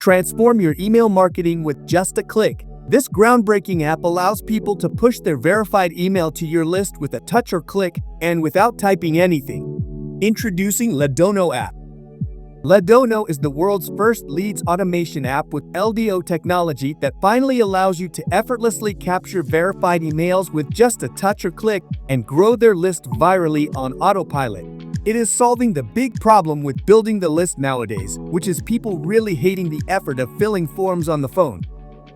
Transform your email marketing with just a click. This groundbreaking app allows people to push their verified email to your list with a touch or click and without typing anything. Introducing Leadono app. Leadono is the world's first leads automation app with LDO technology that finally allows you to effortlessly capture verified emails with just a touch or click and grow their list virally on autopilot. It is solving the big problem with building the list nowadays, which is people really hating the effort of filling forms on the phone.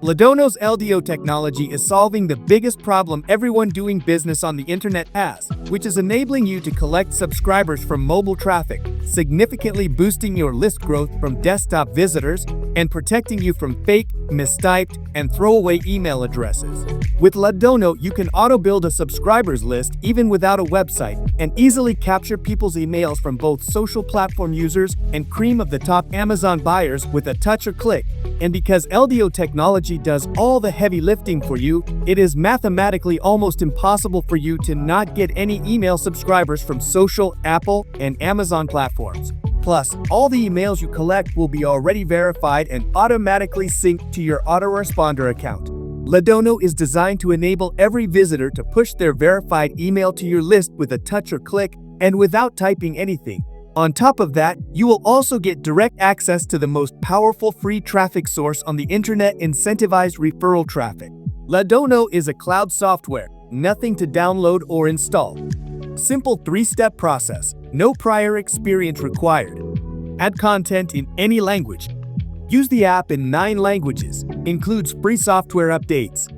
Leadono's LDO technology is solving the biggest problem everyone doing business on the internet has, which is enabling you to collect subscribers from mobile traffic, significantly boosting your list growth from desktop visitors, and protecting you from fake, mistyped, and throwaway email addresses. With Leadono, you can auto-build a subscribers list even without a website and easily capture people's emails from both social platform users and cream of the top Amazon buyers with a touch or click. And because LDO technology does all the heavy lifting for you, it is mathematically almost impossible for you to not get any email subscribers from social, Apple, and Amazon platforms. Plus, all the emails you collect will be already verified and automatically synced to your autoresponder account. Leadono is designed to enable every visitor to push their verified email to your list with a touch or click and without typing anything. On top of that, you will also get direct access to the most powerful free traffic source on the internet, incentivized referral traffic. Leadono is a cloud software, nothing to download or install. Simple 3-step process, no prior experience required. Add content in any language. Use the app in 9 languages, includes free software updates.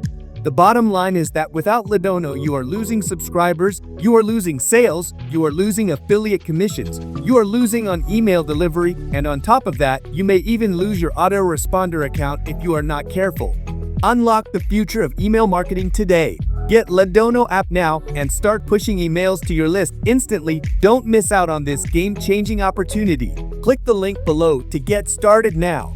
The bottom line is that without Leadono, you are losing subscribers, you are losing sales, you are losing affiliate commissions, you are losing on email delivery, and on top of that, you may even lose your autoresponder account if you are not careful. Unlock the future of email marketing today. Get Leadono app now and start pushing emails to your list instantly. Don't miss out on this game-changing opportunity. Click the link below to get started now.